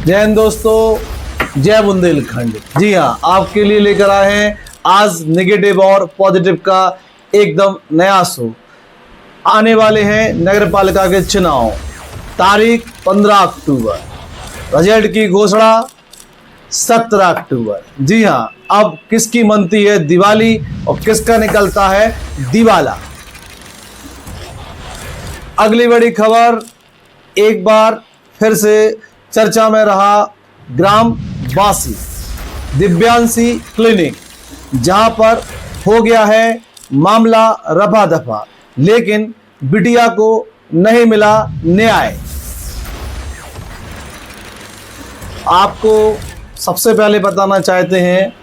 जय हिंद दोस्तों, जय बुंदेलखंड। जी हाँ, आपके लिए लेकर आए हैं आज नेगेटिव और पॉजिटिव का एकदम नया शो। आने वाले हैं नगर पालिका के चुनाव, तारीख 15 अक्टूबर, रिजल्ट की घोषणा 17 अक्टूबर। जी हाँ, अब किसकी मनती है दिवाली और किसका निकलता है दिवाला। अगली बड़ी खबर, एक बार फिर से चर्चा में रहा ग्राम वासी दिव्यांशी क्लिनिक, जहां पर हो गया है मामला रफा दफा, लेकिन बिटिया को नहीं मिला न्याय। आपको सबसे पहले बताना चाहते हैं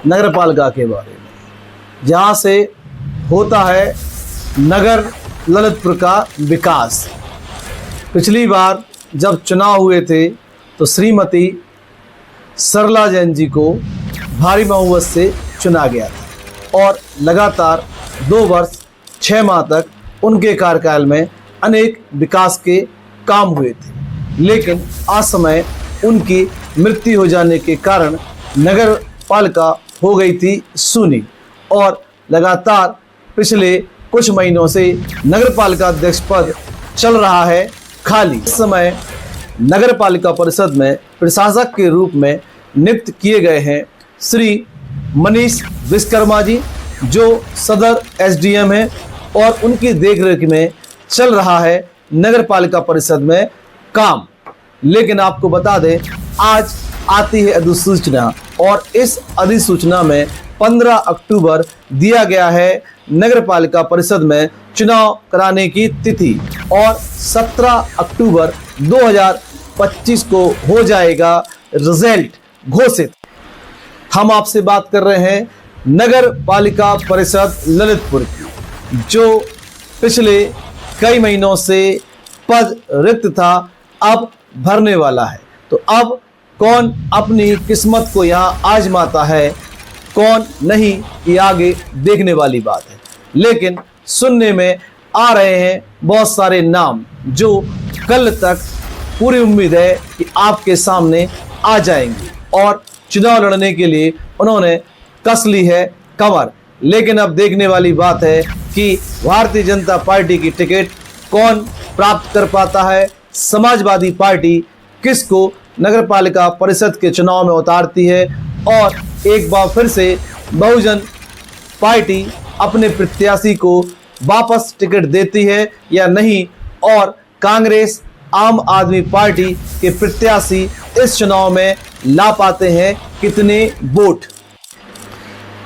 नगर पालिका के बारे में, जहां से होता है नगर ललितपुर का विकास। पिछली बार जब चुनाव हुए थे तो श्रीमती सरला जैन जी को भारी बहुमत से चुना गया था और लगातार 2 वर्ष 6 माह तक उनके कार्यकाल में अनेक विकास के काम हुए थे। लेकिन असमय उनकी मृत्यु हो जाने के कारण नगर पालिका हो गई थी सूनी और लगातार पिछले कुछ महीनों से नगर पालिका अध्यक्ष पद चल रहा है खाली। इस समय नगर पालिका परिषद में प्रशासक के रूप में नियुक्त किए गए हैं श्री मनीष विश्वकर्मा जी, जो सदर एसडीएम हैं और उनकी देखरेख में चल रहा है नगर पालिका परिषद में काम। लेकिन आपको बता दें, आज आती है अधिसूचना और इस अधिसूचना में 15 अक्टूबर दिया गया है नगर पालिका परिषद में चुनाव कराने की तिथि और 17 अक्टूबर 2025 को हो जाएगा रिजल्ट घोषित। हम आपसे बात कर रहे हैं नगर पालिका परिषद ललितपुर की, जो पिछले कई महीनों से पद रिक्त था, अब भरने वाला है। तो अब कौन अपनी किस्मत को यहाँ आजमाता है, कौन नहीं, ये आगे देखने वाली बात है। लेकिन सुनने में आ रहे हैं बहुत सारे नाम जो कल तक पूरी उम्मीद है कि आपके सामने आ जाएंगे और चुनाव लड़ने के लिए उन्होंने कस ली है कमर। लेकिन अब देखने वाली बात है कि भारतीय जनता पार्टी की टिकट कौन प्राप्त कर पाता है, समाजवादी पार्टी किसको नगर पालिका परिषद के चुनाव में उतारती है और एक बार फिर से बहुजन पार्टी अपने प्रत्याशी को वापस टिकट देती है या नहीं, और कांग्रेस आम आदमी पार्टी के प्रत्याशी इस चुनाव में ला पाते हैं कितने वोट।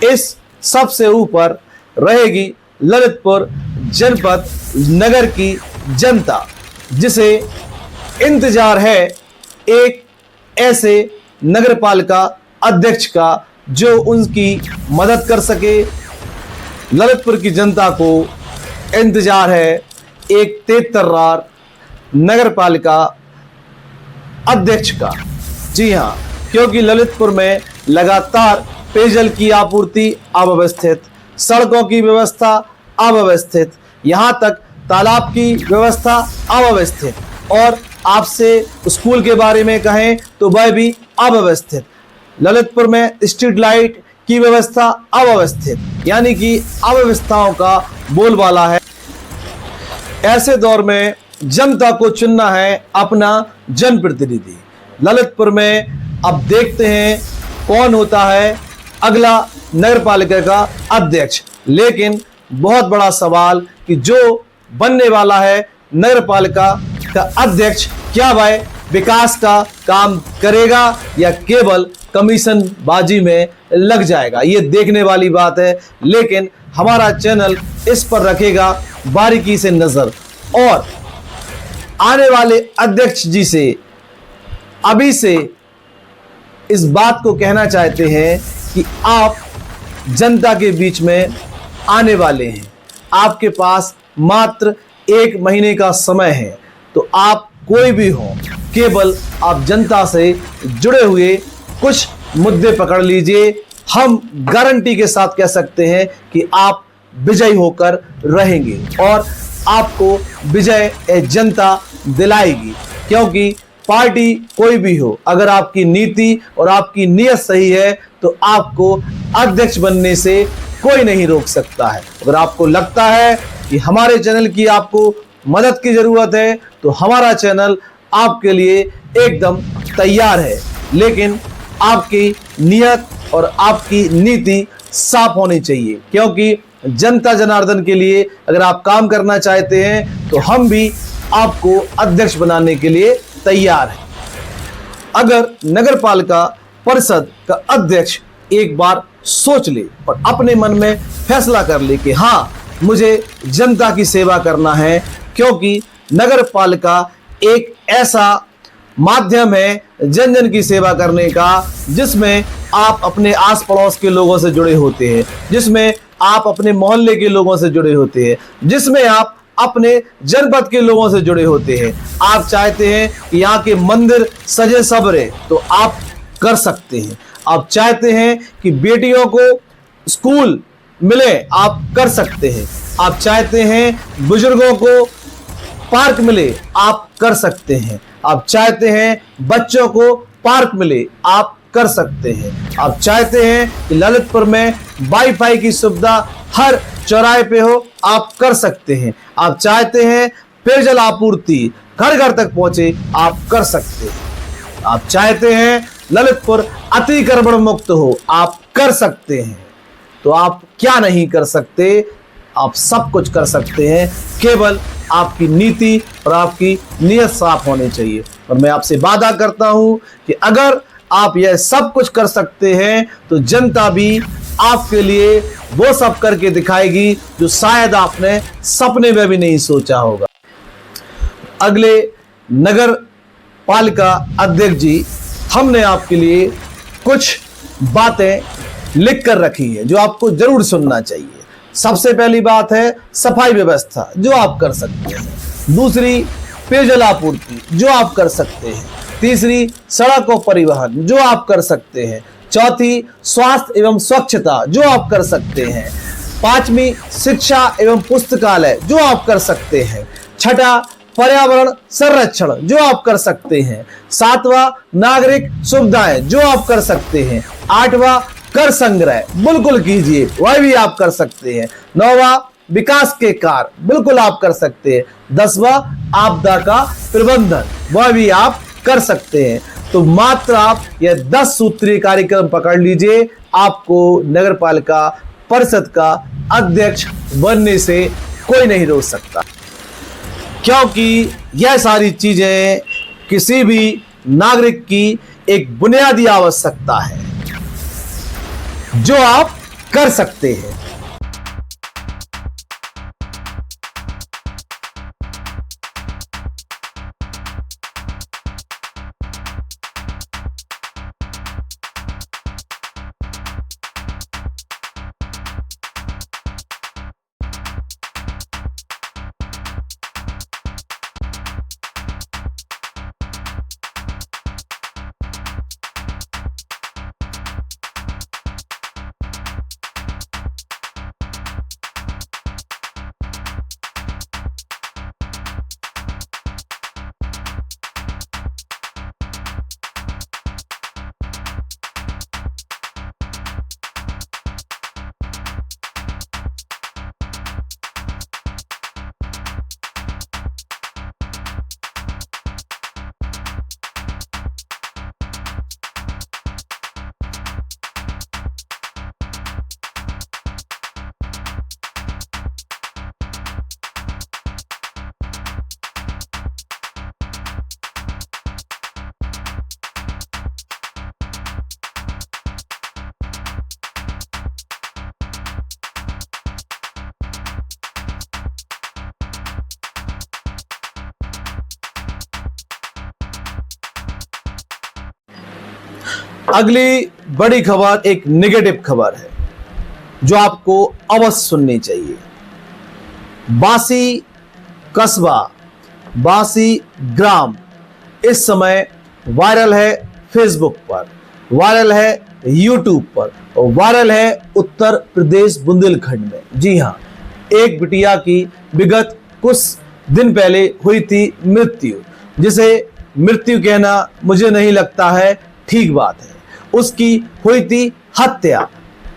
इस सबसे ऊपर रहेगी ललितपुर जनपद नगर की जनता, जिसे इंतजार है एक ऐसे नगर पालिका अध्यक्ष का जो उनकी मदद कर सके। ललितपुर की जनता को इंतजार है एक तेज-तर्रार नगर पालिका अध्यक्ष का। जी हाँ, क्योंकि ललितपुर में लगातार पेयजल की आपूर्ति अव्यवस्थित, सड़कों की व्यवस्था अव्यवस्थित, यहाँ तक तालाब की व्यवस्था अव्यवस्थित और आपसे स्कूल के बारे में कहें तो वह भी अव्यवस्थित। ललितपुर में स्ट्रीट लाइट की व्यवस्था अव्यवस्थित, यानी कि अव्यवस्थाओं का बोलबाला है। ऐसे दौर में जनता को चुनना है अपना जनप्रतिनिधि। ललितपुर में अब देखते हैं कौन होता है अगला नगर पालिका का अध्यक्ष। लेकिन बहुत बड़ा सवाल कि जो बनने वाला है नगर पालिका का अध्यक्ष, क्या वह विकास का काम करेगा या केवल कमीशन बाजी में लग जाएगा, ये देखने वाली बात है। लेकिन हमारा चैनल इस पर रखेगा बारीकी से नजर और आने वाले अध्यक्ष जी से अभी से इस बात को कहना चाहते हैं कि आप जनता के बीच में आने वाले हैं, आपके पास मात्र 1 महीने का समय है। तो आप कोई भी हो, केवल आप जनता से जुड़े हुए कुछ मुद्दे पकड़ लीजिए। हम गारंटी के साथ कह सकते हैं कि आप विजयी होकर रहेंगे और आपको विजय जनता दिलाएगी, क्योंकि पार्टी कोई भी हो, अगर आपकी नीति और आपकी नीयत सही है तो आपको अध्यक्ष बनने से कोई नहीं रोक सकता है। अगर आपको लगता है कि हमारे चैनल की आपको मदद की जरूरत है तो हमारा चैनल आपके लिए एकदम तैयार है, लेकिन आपकी नीयत और आपकी नीति साफ होनी चाहिए, क्योंकि जनता जनार्दन के लिए अगर आप काम करना चाहते हैं तो हम भी आपको अध्यक्ष बनाने के लिए तैयार हैं। अगर नगर पालिका परिषद का अध्यक्ष एक बार सोच ले और अपने मन में फैसला कर ले कि हाँ, मुझे जनता की सेवा करना है, क्योंकि नगर पालिका एक ऐसा माध्यम है जन जन की सेवा करने का, जिसमें आप अपने आस पड़ोस के लोगों से जुड़े होते हैं, जिसमें आप अपने मोहल्ले के लोगों से जुड़े होते हैं, जिसमें आप अपने जनपद के लोगों से जुड़े होते हैं। आप चाहते हैं कि यहाँ के मंदिर सजे सबरे तो आप कर सकते हैं। आप चाहते हैं कि बेटियों को स्कूल मिले, आप कर सकते हैं। आप चाहते हैं बुजुर्गों को पार्क मिले, आप कर सकते हैं। आप चाहते हैं बच्चों को पार्क मिले, आप कर सकते हैं। आप चाहते हैं कि ललितपुर में वाईफाई की सुविधा हर चौराहे पे हो, आप कर सकते हैं। आप चाहते हैं पेयजल आपूर्ति घर घर तक पहुंचे, आप कर सकते हैं। आप चाहते हैं ललितपुर अतिक्रमण मुक्त हो, आप कर सकते हैं। तो आप क्या नहीं कर सकते? आप सब कुछ कर सकते हैं, केवल आपकी नीति और आपकी नीयत साफ होनी चाहिए। और मैं आपसे वादा करता हूं कि अगर आप यह सब कुछ कर सकते हैं तो जनता भी आपके लिए वो सब करके दिखाएगी जो शायद आपने सपने में भी नहीं सोचा होगा। अगले नगर पालिका अध्यक्ष जी, हमने आपके लिए कुछ बातें लिख कर रखी है जो आपको जरूर सुनना चाहिए। सबसे पहली बात है सफाई व्यवस्था, जो आप कर सकते हैं। दूसरी, पेयजल आपूर्ति, जो आप कर सकते हैं। तीसरी, सड़क और परिवहन, जो आप कर सकते हैं। चौथी, स्वास्थ्य एवं स्वच्छता, जो आप कर सकते हैं। पांचवी, शिक्षा एवं पुस्तकालय, जो आप कर सकते हैं। छठा, पर्यावरण संरक्षण, जो आप कर सकते हैं। सातवां, नागरिक सुविधाएं, जो आप कर सकते हैं। आठवां, कर संग्रह, बिल्कुल कीजिए, वह भी आप कर सकते हैं। नौवां, विकास के कार्य, बिल्कुल आप कर सकते हैं। 10वां, आपदा का प्रबंधन, वह भी आप कर सकते हैं। तो मात्र आप यह 10 सूत्रीय कार्यक्रम पकड़ लीजिए, आपको नगर पालिका परिषद का अध्यक्ष बनने से कोई नहीं रोक सकता, क्योंकि यह सारी चीजें किसी भी नागरिक की एक बुनियादी आवश्यकता है जो आप कर सकते हैं। अगली बड़ी खबर एक नेगेटिव खबर है जो आपको अवश्य सुननी चाहिए। बासी कस्बा, बासी ग्राम इस समय वायरल है फेसबुक पर, वायरल है यूट्यूब पर और वायरल है उत्तर प्रदेश बुंदेलखंड में। जी हाँ, एक बिटिया की विगत कुछ दिन पहले हुई थी मृत्यु, जिसे मृत्यु कहना मुझे नहीं लगता है ठीक बात है। उसकी हुई थी हत्या।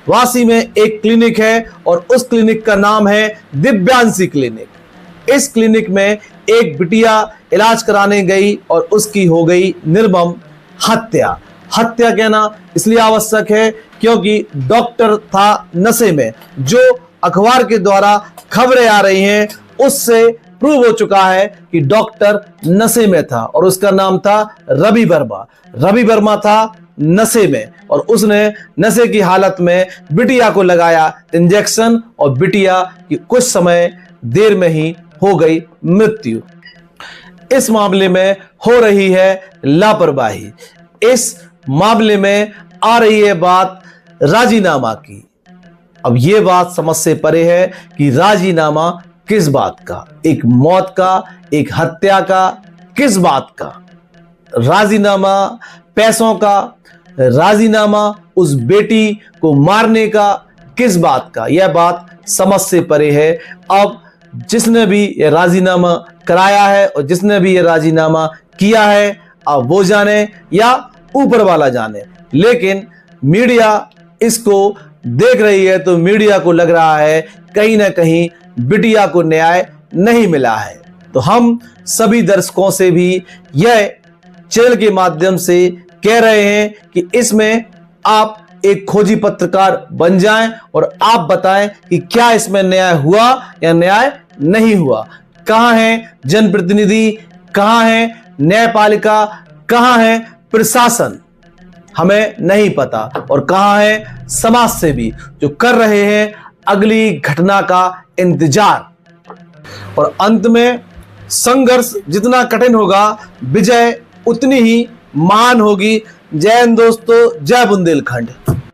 वासी में एक क्लिनिक है और उस क्लिनिक का नाम है दिव्यांशी क्लिनिक। इस क्लिनिक में एक बिटिया इलाज कराने गई और उसकी हो गई निर्मम हत्या। हत्या कहना इसलिए आवश्यक है क्योंकि डॉक्टर था नशे में। जो अखबार के द्वारा खबरें आ रही हैं उससे प्रूव हो चुका है कि डॉक्टर नशे में था और उसका नाम था रवि वर्मा। रवि वर्मा था नशे में और उसने नशे की हालत में बिटिया को लगाया इंजेक्शन और बिटिया की कुछ समय देर में ही हो गई मृत्यु। इस मामले में हो रही है लापरवाही। इस मामले में आ रही है बात राजीनामा की। अब यह बात समझ से परे है कि राजीनामा किस बात का, एक मौत का, एक हत्या का, किस बात का राजीनामा? पैसों का राजीनामा, उस बेटी को मारने का, किस बात का? यह बात समझ से परे है। अब जिसने भी यह राजीनामा कराया है और जिसने भी यह राजीनामा किया है अब वो जाने या ऊपर वाला जाने, लेकिन मीडिया इसको देख रही है तो मीडिया को लग रहा है कहीं ना कहीं बिटिया को न्याय नहीं मिला है। तो हम सभी दर्शकों से भी यह चैनल के माध्यम से कह रहे हैं कि इसमें आप एक खोजी पत्रकार बन जाएं और आप बताएं कि क्या इसमें न्याय हुआ या न्याय नहीं हुआ। कहां है जनप्रतिनिधि, कहां है न्यायपालिका, कहां है प्रशासन, हमें नहीं पता। और कहां है समाज सेवी जो कर रहे हैं अगली घटना का इंतजार। और अंत में संघर्ष जितना कठिन होगा विजय उतनी ही महान होगी। जय हिंद दोस्तों, जय बुंदेलखंड।